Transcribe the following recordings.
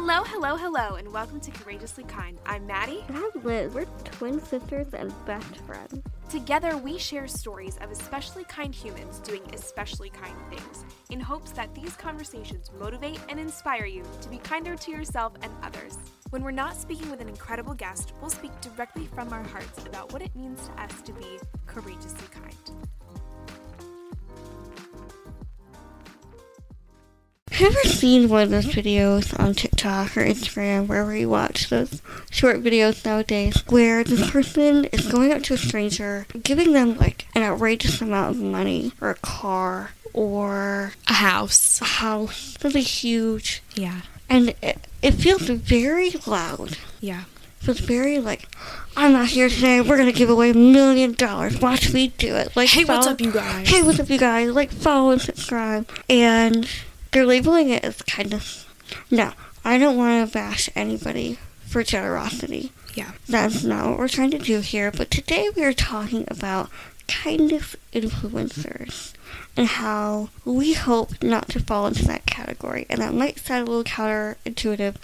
Hello, hello, hello, and welcome to Courageously Kind. I'm Maddie. And I'm Liz. We're twin sisters and best friends. Together, we share stories of especially kind humans doing especially kind things, in hopes that these conversations motivate and inspire you to be kinder to yourself and others. When we're not speaking with an incredible guest, we'll speak directly from our hearts about what it means to us to be courageously kind. Have you ever seen one of those videos on TikTok or Instagram, wherever you watch those short videos nowadays, where this person is going up to a stranger, giving them like an outrageous amount of money, or a car, or a house, something huge. Yeah. And it feels very loud. Yeah. It feels very like, I'm not here today, we're gonna give away $1 million, watch me do it. Like, hey, what's up, you guys? Hey, what's up, you guys? Like, follow and subscribe. And they're labeling it as kindness. No, I don't want to bash anybody for generosity. Yeah. That's not what we're trying to do here. But today we are talking about kindness influencers and how we hope not to fall into that category. And that might sound a little counterintuitive,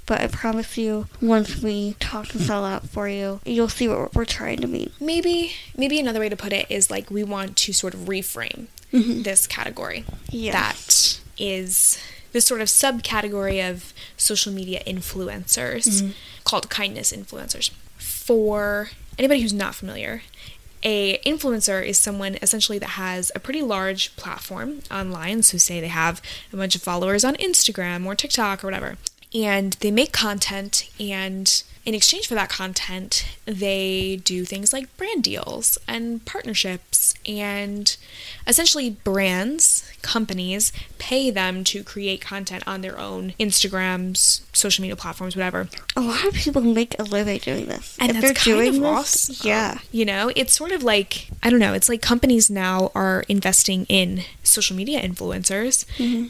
but I promise you, once we talk and spell out for you, you'll see what we're trying to mean. Maybe another way to put it is like we want to sort of reframe this category. Yes. That is this sort of subcategory of social media influencers called kindness influencers. For anybody who's not familiar, a influencer is someone essentially that has a pretty large platform online. So say they have a bunch of followers on Instagram or TikTok or whatever, and they make content, and in exchange for that content, they do things like brand deals and partnerships, and essentially brands, companies, pay them to create content on their own Instagrams, social media platforms, whatever. A lot of people make a living doing this. And if that's they're kind doing of this, awesome. Yeah. You know, it's sort of like, I don't know, it's like companies now are investing in social media influencers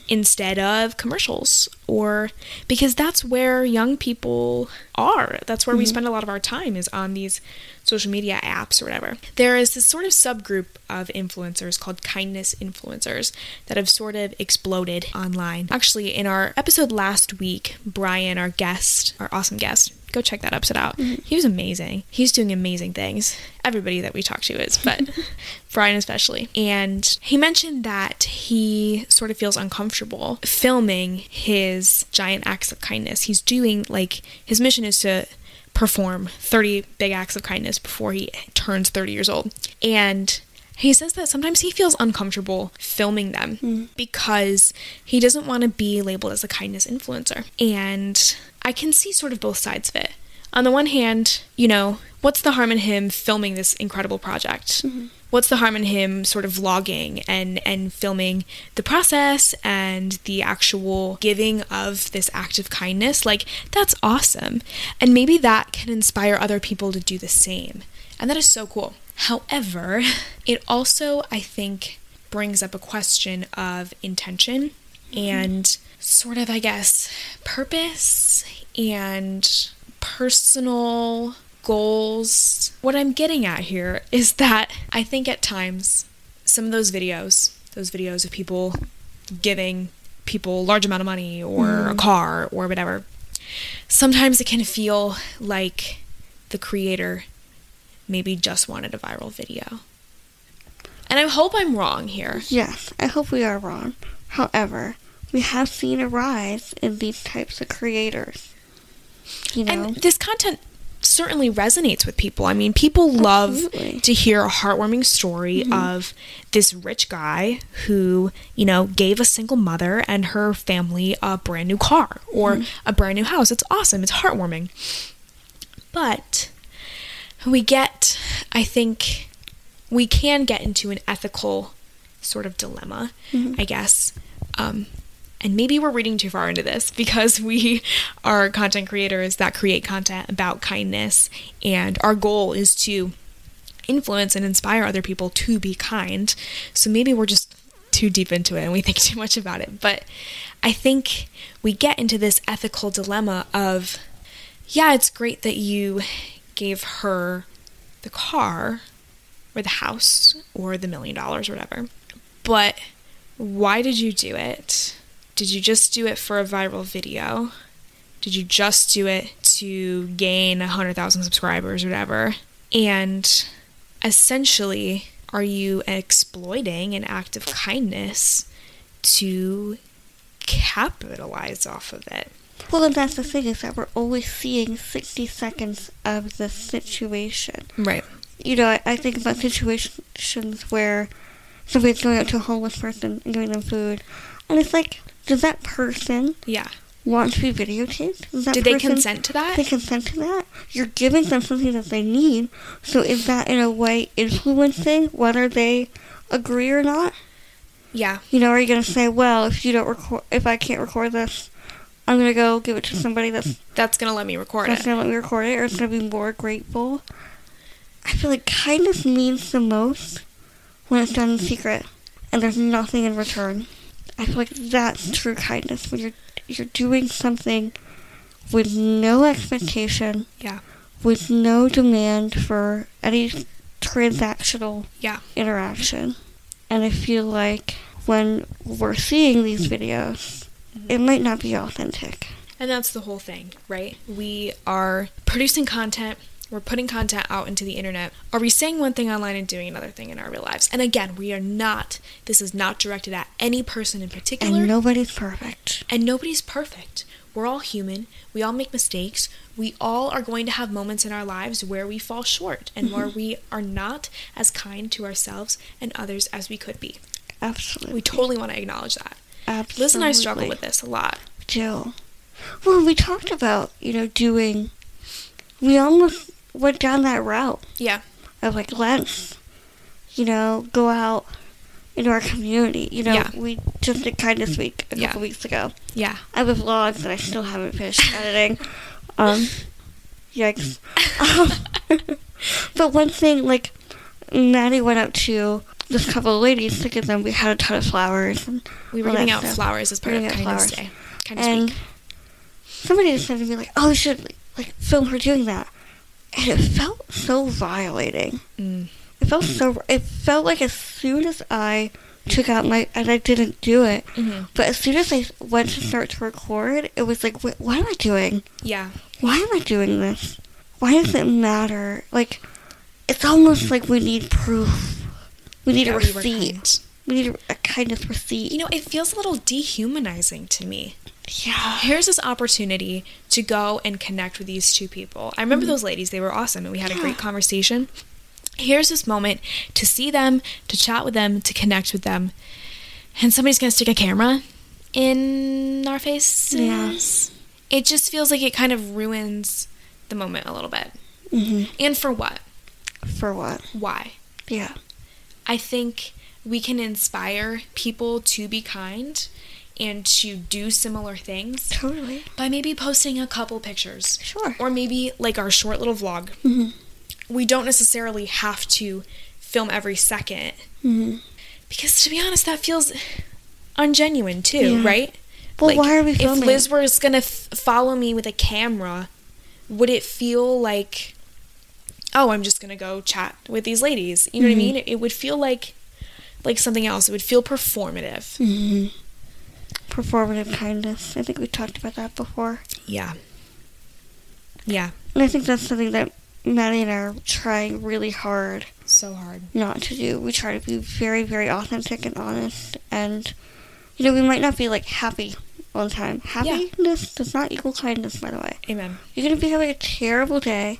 instead of commercials, or because that's where young people are. That's where we spend a lot of our time, is on these social media apps or whatever. There is this sort of subgroup of influencers called kindness influencers that have sort of exploded online. Actually, in our episode last week, Brian, our awesome guest, go check that episode out. He was amazing. He's doing amazing things. Everybody that we talk to is, but Brian especially. And he mentioned that he sort of feels uncomfortable filming his giant acts of kindness. He's doing, like, his mission is to perform 30 big acts of kindness before he turns 30 years old. And he says that sometimes he feels uncomfortable filming them because he doesn't want to be labeled as a kindness influencer. And I can see sort of both sides of it. On the one hand, you know, what's the harm in him filming this incredible project? What's the harm in him sort of vlogging and filming the process and the actual giving of this act of kindness? Like, that's awesome. And maybe that can inspire other people to do the same. And that is so cool. However, it also, I think, brings up a question of intention and sort of, I guess, purpose and personal goals. What I'm getting at here is that I think at times some of those videos of people giving people a large amount of money or a car or whatever, sometimes it can feel like the creator maybe just wanted a viral video. And I hope I'm wrong here. Yes, I hope we are wrong. However, we have seen a rise in these types of creators. You know? And this content certainly resonates with people. I mean, people love to hear a heartwarming story of this rich guy who, you know, gave a single mother and her family a brand new car or a brand new house. It's awesome. It's heartwarming. But I think we can get into an ethical sort of dilemma, I guess. And maybe we're reading too far into this because we are content creators that create content about kindness, and our goal is to influence and inspire other people to be kind. So maybe we're just too deep into it and we think too much about it. But I think we get into this ethical dilemma of, yeah, it's great that you gave her the car or the house or the $1 million or whatever, but why did you do it? Did you just do it for a viral video? Did you just do it to gain 100,000 subscribers or whatever? And essentially, are you exploiting an act of kindness to capitalize off of it? Well, and that's the thing, is that we're always seeing 60 seconds of the situation. Right. You know, I think about situations where somebody's going out to a homeless person and giving them food, and it's like, does that person want to be videotaped? Did they consent to that? They consent to that? You're giving them something that they need, so is that in a way influencing whether they agree or not? Yeah. You know, are you going to say, well, if I can't record this, I'm going to go give it to somebody that's going to let me record it. That's going to let me record it, or it's going to be more grateful. I feel like kindness means the most when it's done in secret and there's nothing in return. I feel like that's true kindness, when you're doing something with no expectation, with no demand for any transactional interaction. And I feel like when we're seeing these videos, it might not be authentic. And that's the whole thing, right? We are producing content. We're putting content out into the internet. Are we saying one thing online and doing another thing in our real lives? And again, this is not directed at any person in particular. And nobody's perfect. We're all human. We all make mistakes. We all are going to have moments in our lives where we fall short and where we are not as kind to ourselves and others as we could be. Absolutely. We totally want to acknowledge that. Absolutely. Liz and I struggle with this a lot. Jill. Well, we talked about, we almost went down that route. Yeah. Of like, let's, go out into our community. We just did Kindness Week a couple weeks ago. Yeah. I have a vlog that I still haven't finished editing. Yikes. But one thing, like, Maddie went up to this couple of ladies to give them, we had a ton of flowers. And we were giving out flowers as part of Kindness Day. Kindness Week. Somebody just said to me, like, oh, we should, like, film her doing that. And it felt so violating. It felt like as soon as I took out and I didn't do it, but as soon as I went to start to record, it was like, wait, what am I doing? Yeah. Why am I doing this? Why does it matter? Like, it's almost like we need proof. We need a receipt. We need a kindness receipt. It feels a little dehumanizing to me. Yeah. Here's this opportunity to go and connect with these two people. I remember those ladies. They were awesome, and we had a great conversation. Here's this moment to see them, to chat with them, to connect with them. And somebody's going to stick a camera in our faces. Yeah. It just feels like it kind of ruins the moment a little bit. And for what? For what? Why? Yeah. I think we can inspire people to be kind and to do similar things. Totally. By maybe posting a couple pictures. Sure. Or maybe like our short little vlog. We don't necessarily have to film every second. Because to be honest, that feels ungenuine too, right? Well, like, why are we filming? If Liz was going to follow me with a camera, would it feel like, oh, I'm just going to go chat with these ladies? You know what I mean? It would feel like something else. It would feel performative. Performative kindness. I think we talked about that before. Yeah. Yeah. And I think that's something that Maddie and I are trying really hard. So hard. Not to do. We try to be very, very authentic and honest. And, we might not be, like, happy all the time. Happiness does not equal kindness, by the way. Amen. You're going to be having a terrible day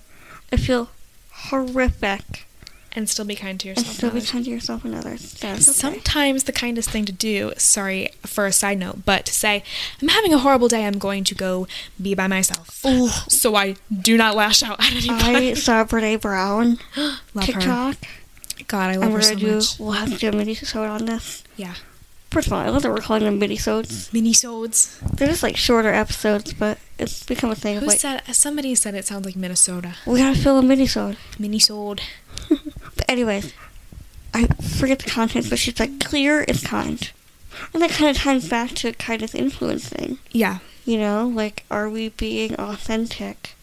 and feel horrific. And still be kind to yourself. And still be kind to yourself and others. That's okay. Sometimes the kindest thing to do, sorry for a side note, but to say, I'm having a horrible day, I'm going to go be by myself. Ooh. So I do not lash out at anybody. I saw Brene Brown TikTok. Her. God, I love her so much. We'll have to do a mini-sode on this. Yeah. First of all, I love that we're calling them mini-sodes. Mini-sodes. They're just like shorter episodes, but it's become a thing. Somebody said it sounds like Minnesota. We gotta fill a mini-sode. Mini-sode. But anyways, I forget the content, but she's like, clear is kind. And that kind of ties back to kindness influencing. Yeah. Like, are we being authentic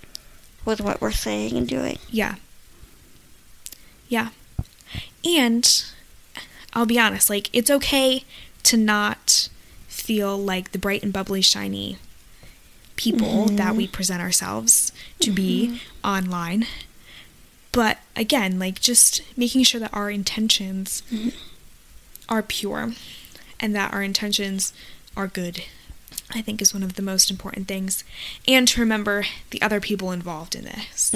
with what we're saying and doing? Yeah. Yeah. And I'll be honest, like, it's okay to not feel like the bright and bubbly, shiny people that we present ourselves to be online. But again, like, just making sure that our intentions are pure and that our intentions are good, I think, is one of the most important things. And to remember the other people involved in this.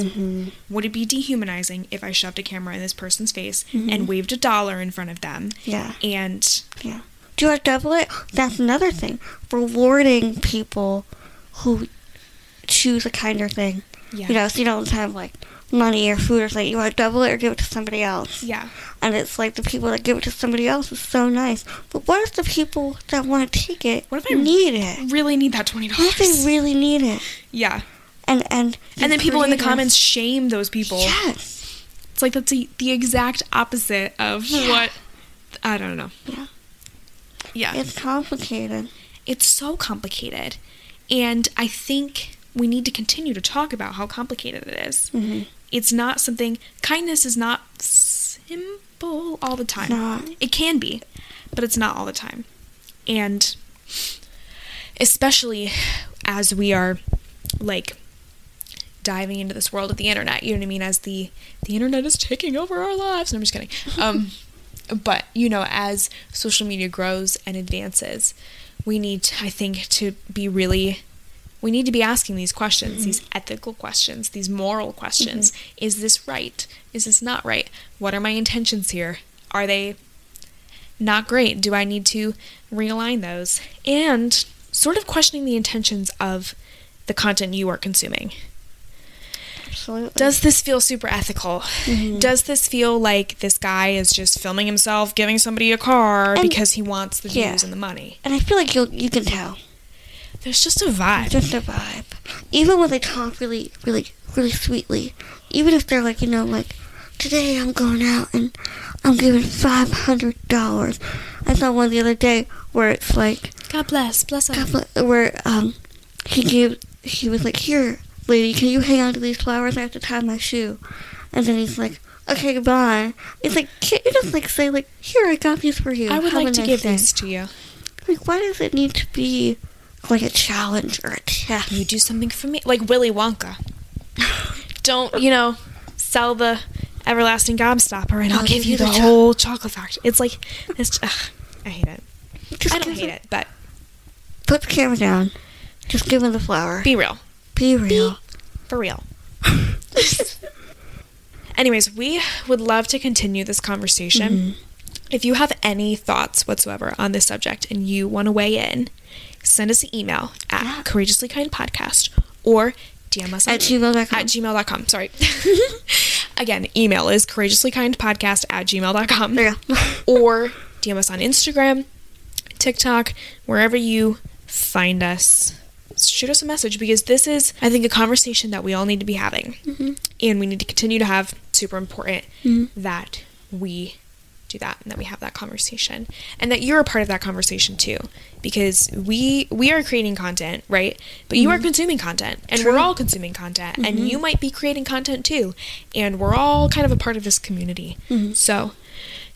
Would it be dehumanizing if I shoved a camera in this person's face and waved $1 in front of them? And do I double it? That's another thing. Rewarding people who choose a kinder thing. You know, so you don't have, like, money or food or something. You want to double it or give it to somebody else. And it's like the people that give it to somebody else is so nice. But what if the people that want to take it need it? Really need that $20? What if they really need it? And then people in the comments shame those people. It's like that's the exact opposite of what, I don't know. It's complicated. It's so complicated. And I think we need to continue to talk about how complicated it is. It's not something, kindness is not simple all the time. It can be, but it's not all the time. And especially as we are, like, diving into this world of the internet, you know what I mean, as the internet is taking over our lives. No, I'm just kidding. But, you know, as social media grows and advances, we need, I think, we need to be asking these questions, these ethical questions, these moral questions. Is this right? Is this not right? What are my intentions here? Are they not great? Do I need to realign those? And sort of questioning the intentions of the content you are consuming. Absolutely. Does this feel super ethical? Does this feel like this guy is just filming himself, giving somebody a car because he wants the views and the money? And I feel like you can tell. There's just a vibe. Just a vibe. Even when they talk really, really, really sweetly. Even if they're like, you know, like, today I'm going out and I'm giving $500. I saw one the other day where it's like, God bless us. Where he was like, here, lady, can you hang on to these flowers? I have to tie my shoe. And then he's like, okay, goodbye. It's like, can't you just like say like, here, I got these for you. I would like to give these to you. Like, why does it need to be like a challenge or a test? You do something for me, like Willy Wonka. Don't, you know, sell the everlasting gobstopper and I'll give you the whole chocolate factory. It's like, I hate it. I don't hate it, but put the camera down. Just give him the flower. Be real. Be real. Be for real. Anyways, we would love to continue this conversation. If you have any thoughts whatsoever on this subject and you want to weigh in, send us an email at courageously-kind-podcast or DM us at gmail.com. At gmail.com, sorry. Again, email is courageously-kind-podcast at gmail.com. Or DM us on Instagram, TikTok, wherever you find us. Shoot us a message, because this is, I think, a conversation that we all need to be having. And we need to continue to have. Super important that we do that and that we have that conversation and that you're a part of that conversation too, because we are creating content, right? But you are consuming content, and we're all consuming content, and you might be creating content too, and we're all kind of a part of this community. So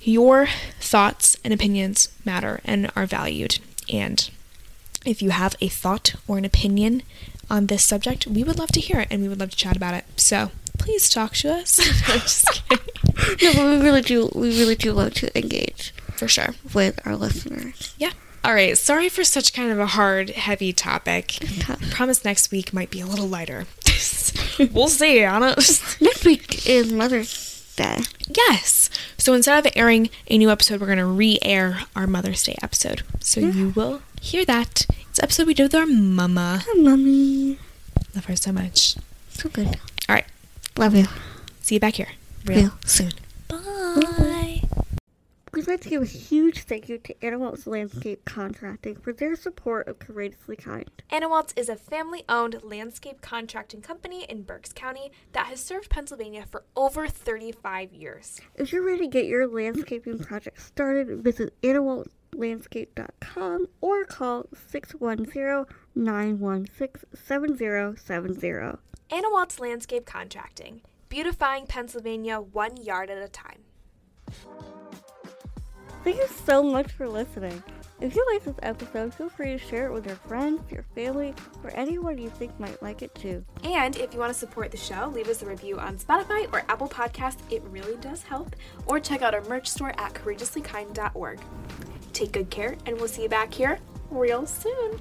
your thoughts and opinions matter and are valued, and if you have a thought or an opinion on this subject, we would love to hear it and we would love to chat about it. So please talk to us. I'm just kidding. No, but we really do love to engage. For sure. With our listeners. Yeah. All right. Sorry for such kind of a hard, heavy topic. I promise next week might be a little lighter. We'll see, Anna. Next week is Mother's Day. Yes. So instead of airing a new episode, we're going to re-air our Mother's Day episode. So you will hear that. It's an episode we did with our mama. Hi, Mommy. Love her so much. So good. All right. Love you. See you back here real soon. Bye. We'd like to give a huge thank you to Anna Waltz Landscape Contracting for their support of Courageously Kind. Anna Waltz is a family-owned landscape contracting company in Berks County that has served Pennsylvania for over 35 years. If you're ready to get your landscaping project started, visit AnnaWaltzLandscape.com or call 610-916-7070. Anna Waltz Landscape Contracting, beautifying Pennsylvania 1 yard at a time. Thank you so much for listening. If you like this episode, feel free to share it with your friends, your family, or anyone you think might like it too. And if you want to support the show, leave us a review on Spotify or Apple Podcasts. It really does help. Or check out our merch store at courageouslykind.org. Take good care, and we'll see you back here real soon.